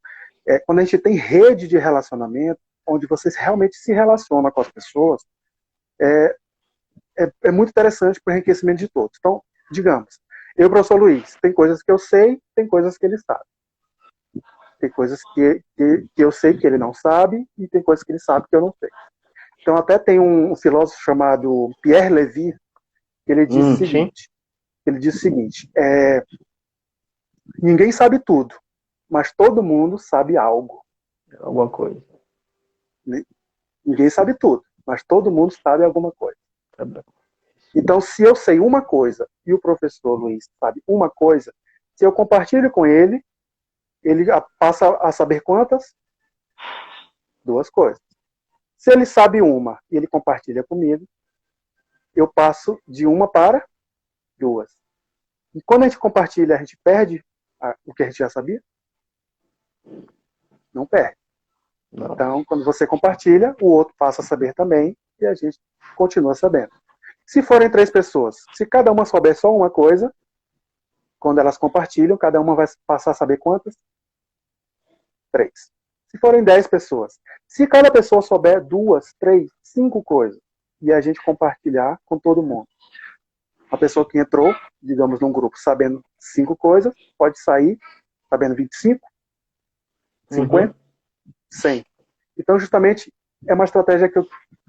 quando a gente tem rede de relacionamento, onde você realmente se relaciona com as pessoas, é muito interessante para o enriquecimento de todos. Então, digamos, eu, professor Luiz, tem coisas que eu sei, tem coisas que ele sabe. Tem coisas que eu sei que ele não sabe e tem coisas que ele sabe que eu não sei. Então, até tem um filósofo chamado Pierre Levy, que ele diz o seguinte, ninguém sabe tudo, mas todo mundo sabe algo. Alguma coisa. Ninguém sabe tudo, mas todo mundo sabe alguma coisa. Então, se eu sei uma coisa e o professor Luiz sabe uma coisa, se eu compartilho com ele, ele passa a saber quantas? 2 coisas. Se ele sabe uma e ele compartilha comigo, eu passo de 1 para 2. E quando a gente compartilha, a gente perde o que a gente já sabia? Não perde. Não. Então, quando você compartilha, o outro passa a saber também e a gente continua sabendo. Se forem 3 pessoas, se cada uma souber só uma coisa, quando elas compartilham, cada uma vai passar a saber quantas? 3. Se forem 10 pessoas, se cada pessoa souber 2, 3, 5 coisas, e a gente compartilhar com todo mundo. A pessoa que entrou, digamos, num grupo sabendo 5 coisas, pode sair sabendo 25, 50, 100. Então, justamente, é uma estratégia que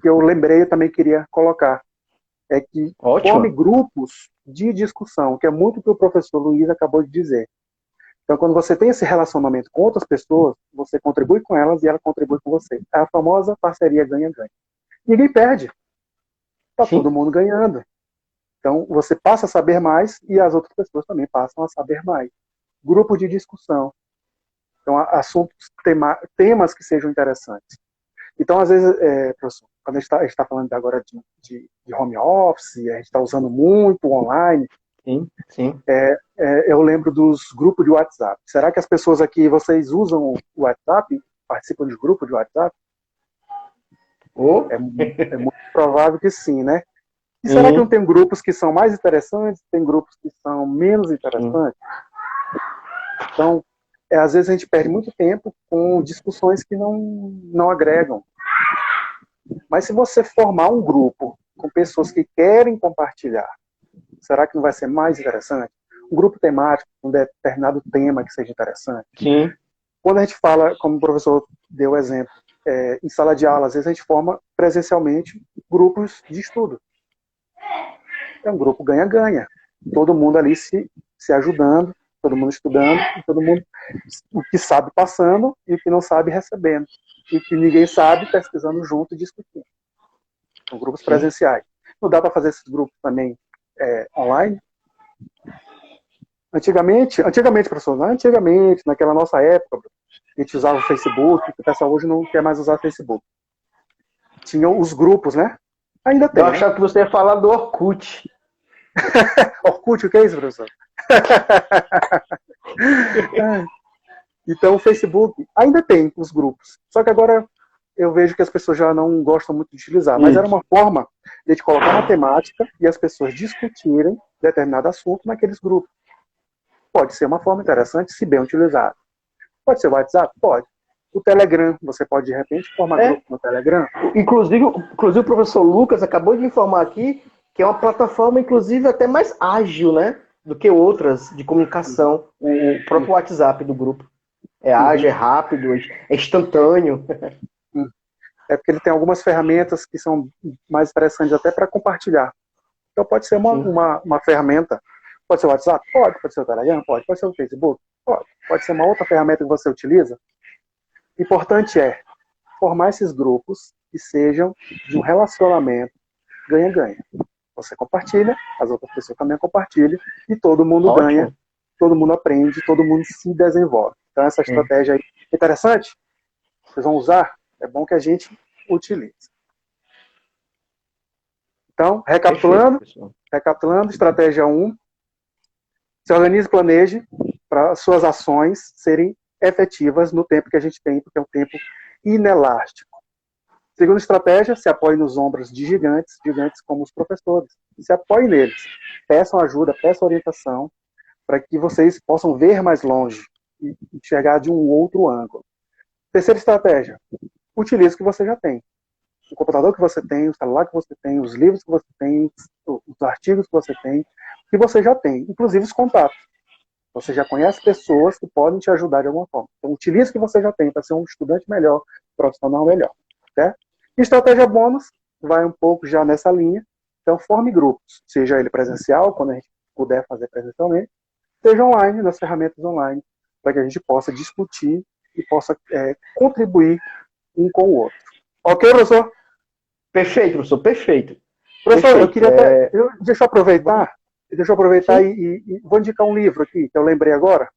eu lembrei e também queria colocar. É que forme grupos de discussão, que é muito o que o professor Luiz acabou de dizer. Então, quando você tem esse relacionamento com outras pessoas, você contribui com elas e ela contribui com você. É a famosa parceria ganha-ganha. Ninguém perde. Está todo mundo ganhando. Então, você passa a saber mais e as outras pessoas também passam a saber mais. Grupo de discussão. Então, assuntos, temas que sejam interessantes. Então, às vezes, professor, quando a gente está falando agora de home office, a gente está usando muito online, sim. Eu lembro dos grupos de WhatsApp. Será que as pessoas aqui, vocês usam o WhatsApp? Participam de grupo de WhatsApp? É muito provável que sim, né? E será que não tem grupos que são mais interessantes, tem grupos que são menos interessantes? Então, às vezes a gente perde muito tempo com discussões que não agregam. Mas se você formar um grupo com pessoas que querem compartilhar, será que não vai ser mais interessante? Um grupo temático, um determinado tema que seja interessante. Sim. Quando a gente fala, como o professor deu o exemplo, em sala de aula, às vezes a gente forma presencialmente grupos de estudo. É um grupo ganha-ganha. Todo mundo ali se ajudando, todo mundo estudando, e todo mundo o que sabe passando e o que não sabe recebendo. E o que ninguém sabe pesquisando junto e discutindo. São grupos presenciais. Não dá para fazer esses grupos também online? Antigamente, professor, naquela nossa época, a gente usava o Facebook, o pessoal hoje não quer mais usar o Facebook. Tinham os grupos, né? Ainda tem. Eu achava que você ia falar do Orkut. Orkut, o que é isso, professor? Então, o Facebook ainda tem os grupos. Só que agora eu vejo que as pessoas já não gostam muito de utilizar. Mas era uma forma de a gente colocar uma temática e as pessoas discutirem determinado assunto naqueles grupos. Pode ser uma forma interessante, se bem utilizada. Pode ser o WhatsApp? Pode. O Telegram, você pode, de repente, formar grupo no Telegram. Inclusive, o professor Lucas acabou de informar aqui que é uma plataforma, inclusive, até mais ágil, né? Do que outras de comunicação. O próprio WhatsApp do grupo. É ágil, é rápido, é instantâneo. É porque ele tem algumas ferramentas que são mais interessantes até para compartilhar. Então pode ser uma ferramenta. Pode ser o WhatsApp? Pode ser o Telegram? Pode ser o Facebook? Pode ser uma outra ferramenta que você utiliza. O importante é formar esses grupos que sejam de um relacionamento ganha-ganha. Você compartilha, as outras pessoas também compartilham, e todo mundo ganha, todo mundo aprende, todo mundo se desenvolve. Então essa estratégia aí é interessante. Vocês vão usar? É bom que a gente utilize. Então, recapitulando, estratégia 1, se organize e planeje para suas ações serem efetivas no tempo que a gente tem, porque é um tempo inelástico. Segunda estratégia, se apoie nos ombros de gigantes como os professores. Se apoie neles. Peçam ajuda, peçam orientação, para que vocês possam ver mais longe e enxergar de um outro ângulo. Terceira estratégia, utilize o que você já tem. O computador que você tem, o celular que você tem, os livros que você tem, os artigos que você tem, que você já tem, inclusive os contatos. Você já conhece pessoas que podem te ajudar de alguma forma. Então, utilize o que você já tem para ser um estudante melhor, profissional melhor. Certo? Estratégia bônus vai um pouco já nessa linha. Então, forme grupos, seja ele presencial, quando a gente puder fazer presencialmente, seja online, nas ferramentas online, para que a gente possa discutir e possa contribuir um com o outro. Ok, professor? Perfeito, professor, perfeito. Professor, eu queria até... Deixa eu aproveitar e vou indicar um livro aqui, que eu lembrei agora.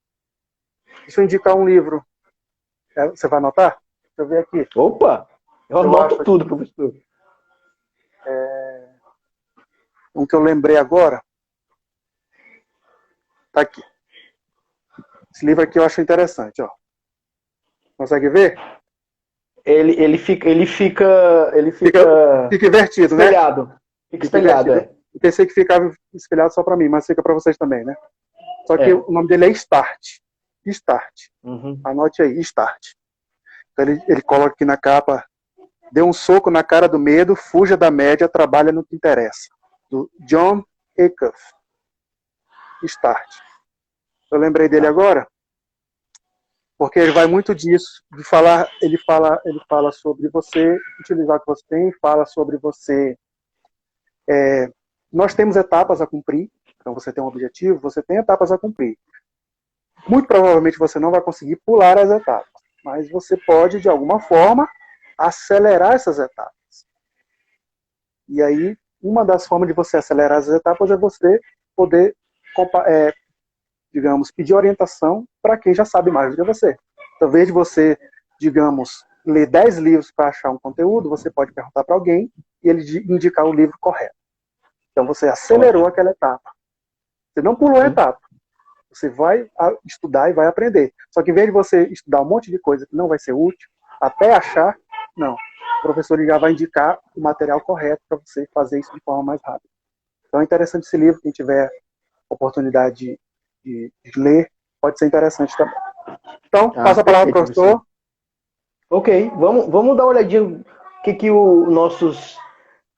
Deixa eu indicar um livro. Você vai anotar? Deixa eu ver aqui. Opa! Eu anoto tudo, professor. Um que eu lembrei agora. Tá aqui. Esse livro aqui eu acho interessante, ó. Consegue ver? Fica invertido, espelhado. né? Fica espelhado, invertido. Eu pensei que ficava espelhado só para mim, mas fica para vocês também, né? Só que o nome dele é Start. Start. Uhum. Anote aí, Start. Então ele coloca aqui na capa: dê um soco na cara do medo, fuja da média, trabalha no que interessa. Do John Acuff. Start. Eu lembrei dele agora porque ele vai muito disso, de falar, ele fala sobre você utilizar o que você tem, fala sobre você. Nós temos etapas a cumprir, então você tem um objetivo, você tem etapas a cumprir. Muito provavelmente você não vai conseguir pular as etapas, mas você pode, de alguma forma, acelerar essas etapas. E aí, uma das formas de você acelerar as etapas é você poder, digamos, pedir orientação para quem já sabe mais do que você. Então, ao invés de você, digamos, ler 10 livros para achar um conteúdo, você pode perguntar para alguém e ele indicar o livro correto. Então, você acelerou aquela etapa. Você não pulou a etapa. Você vai estudar e vai aprender. Só que, em vez de você estudar um monte de coisa que não vai ser útil, até achar, não. O professor já vai indicar o material correto para você fazer isso de forma mais rápida. Então, é interessante esse livro. Quem tiver oportunidade de ler, pode ser interessante também. Então, passa a palavra para o professor. Ok, vamos dar uma olhadinha o que os nossos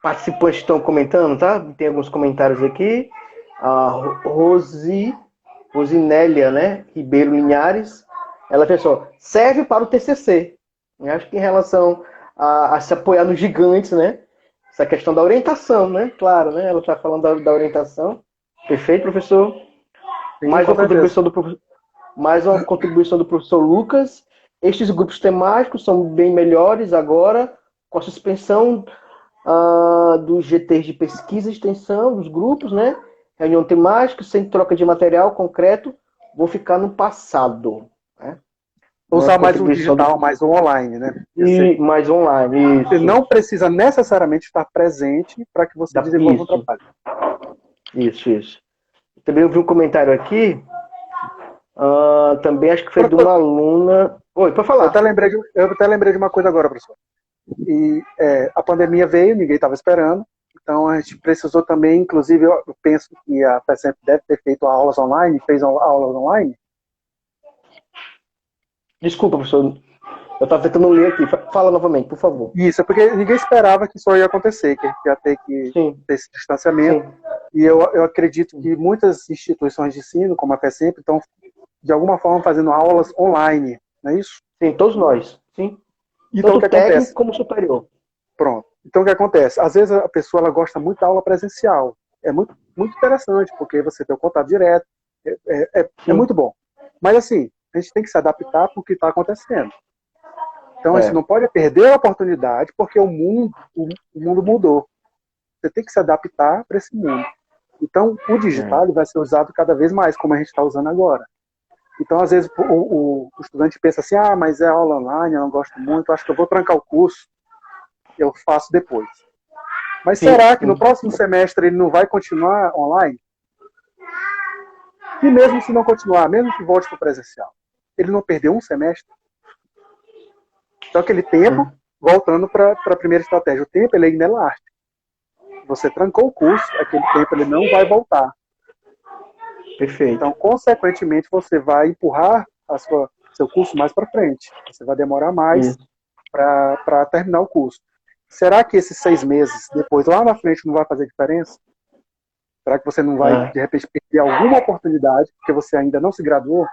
participantes estão comentando, tá? Tem alguns comentários aqui. A Rosinélia, né? Ribeiro Linhares, ela pensou, serve para o TCC. Eu acho que em relação a se apoiar nos gigantes, né? Essa questão da orientação, né? Claro, né? Ela está falando da orientação. Perfeito, professor? Mais uma contribuição do professor Lucas. Estes grupos temáticos são bem melhores agora, com a suspensão dos GTs de pesquisa e extensão, dos grupos, né? Reunião temática, sem troca de material concreto, vou ficar no passado. Né? Usar mais o digital, mais o online, né? Mais online, isso. Você não precisa necessariamente estar presente para que você desenvolva um trabalho. Isso. Também eu vi um comentário aqui, também acho que foi de uma aluna... Oi, pode falar. Eu até lembrei de uma coisa agora, professor. E a pandemia veio, ninguém estava esperando, então a gente precisou também, inclusive eu penso que a FECEMP deve ter feito aulas online, fez aulas online. Desculpa, professor, eu estava tentando ler aqui, fala novamente, por favor. Isso, é porque ninguém esperava que isso ia acontecer, que ia ter que ter esse distanciamento. Sim. E eu acredito que muitas instituições de ensino, como a FECEMP, estão de alguma forma fazendo aulas online, não é isso? Sim, todos nós, sim. Então, o que acontece? Como superior. Pronto. Então, o que acontece? Às vezes a pessoa ela gosta muito da aula presencial. É muito, muito interessante, porque você tem o contato direto. É muito bom. Mas, assim, a gente tem que se adaptar para o que está acontecendo. Então, a gente não pode perder a oportunidade, porque o mundo mudou. Você tem que se adaptar para esse mundo. Então, o digital vai ser usado cada vez mais, como a gente está usando agora. Então, às vezes, o estudante pensa assim, mas é aula online, eu não gosto muito, acho que eu vou trancar o curso, eu faço depois. Mas será que no próximo semestre ele não vai continuar online? E mesmo se não continuar, mesmo que volte para o presencial, ele não perdeu um semestre? Então, aquele tempo, voltando para a primeira estratégia, o tempo ele é inelástico. Você trancou o curso, aquele tempo ele não vai voltar. Perfeito. Então, consequentemente, você vai empurrar seu curso mais para frente. Você vai demorar mais para terminar o curso. Será que esses 6 meses depois, lá na frente, não vai fazer diferença? Será que você não vai, de repente, perder alguma oportunidade, porque você ainda não se graduou?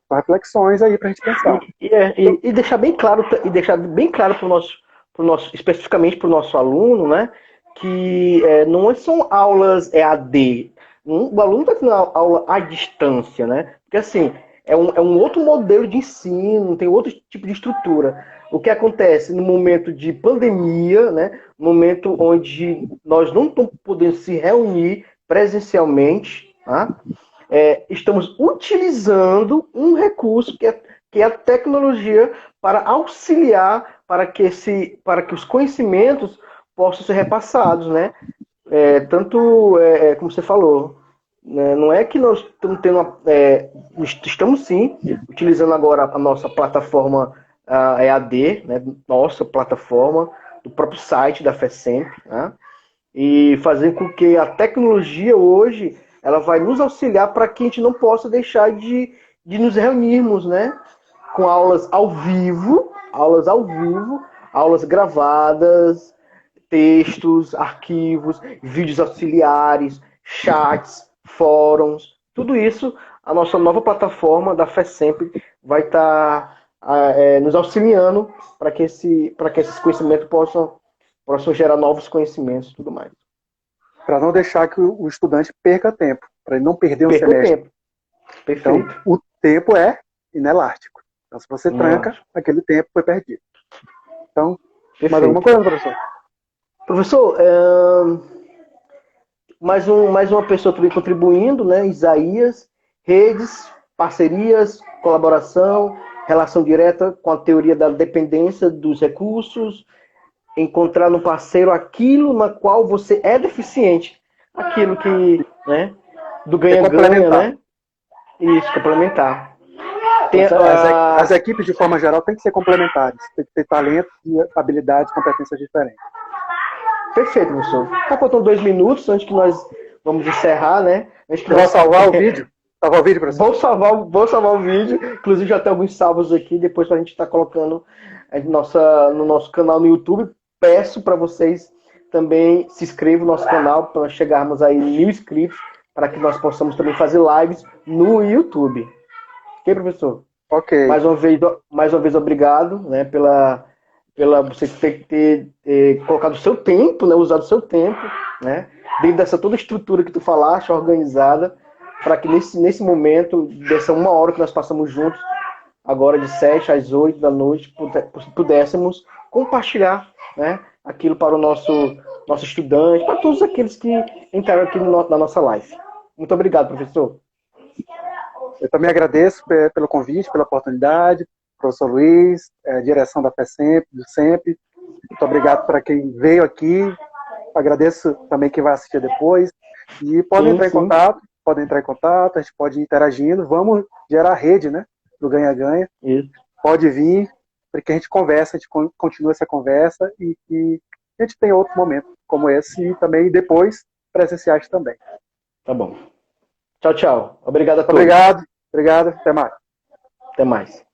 São reflexões aí para a gente pensar. E deixar bem claro para o nosso, especificamente para o nosso aluno, né, que não são aulas EAD. O aluno está tendo aula à distância, né? Porque assim, é um outro modelo de ensino, tem outro tipo de estrutura. O que acontece no momento de pandemia, né? No momento onde nós não estamos podendo se reunir presencialmente, tá? Estamos utilizando um recurso que é a tecnologia para auxiliar para que os conhecimentos possam ser repassados, né? Como você falou, né? Não é que nós estamos tendo estamos sim utilizando agora a nossa plataforma a EAD, né, nossa plataforma, do próprio site da FESEMP, né, e fazer com que a tecnologia hoje ela vai nos auxiliar para que a gente não possa deixar de nos reunirmos, né, com aulas ao vivo, aulas gravadas, textos, arquivos, vídeos auxiliares, chats, fóruns, tudo isso, a nossa nova plataforma da FESEMP vai estar nos auxiliando para que esses conhecimentos possam gerar novos conhecimentos e tudo mais. Para não deixar que o estudante perca tempo, para ele não perder um Perca o semestre. tempo. Perfeito. Então, o tempo é inelástico. Então, se você tranca, aquele tempo foi perdido. Então, Perfeito. mais alguma coisa, professor? Professor, mais uma pessoa também contribuindo, né? Isaías, redes, parcerias, colaboração, relação direta com a teoria da dependência dos recursos, encontrar no parceiro aquilo na qual você é deficiente, aquilo que, né? Do ganha-ganha, né? Isso, complementar. As equipes, de forma geral, têm que ser complementares. Tem que ter talento e habilidades, competências diferentes. Perfeito, professor. Tá faltando 2 minutos antes que nós vamos encerrar, né? Vou salvar o vídeo? Salvar o vídeo, professor? Vou salvar o vídeo. Inclusive, já tem alguns salvos aqui. Depois a gente está colocando no nosso canal no YouTube. Peço para vocês também se inscrevam no nosso canal para chegarmos aí 1.000 inscritos, para que nós possamos também fazer lives no YouTube. Ok, professor? Ok. Mais uma vez obrigado, né, pela você ter colocado o seu tempo, né, usado o seu tempo, né, dentro dessa toda a estrutura que tu falaste, organizada, para que nesse momento, dessa 1 hora que nós passamos juntos, agora de 7 às 8 da noite, pudéssemos compartilhar, né, aquilo para o nosso estudante, para todos aqueles que entraram aqui na nossa live. Muito obrigado, professor. Eu também agradeço pelo convite, pela oportunidade, professor Luiz, direção da FESEMP, do SEMP. Muito obrigado para quem veio aqui. Agradeço também quem vai assistir depois. E podem entrar em contato, a gente pode ir interagindo. Vamos gerar rede, né? Do ganha-ganha. Pode vir, porque a gente conversa, a gente continua essa conversa e a gente tem outro momento como esse e também depois presenciais também. Tá bom. Tchau, tchau. Obrigado a todos. Obrigado. Até mais. Até mais.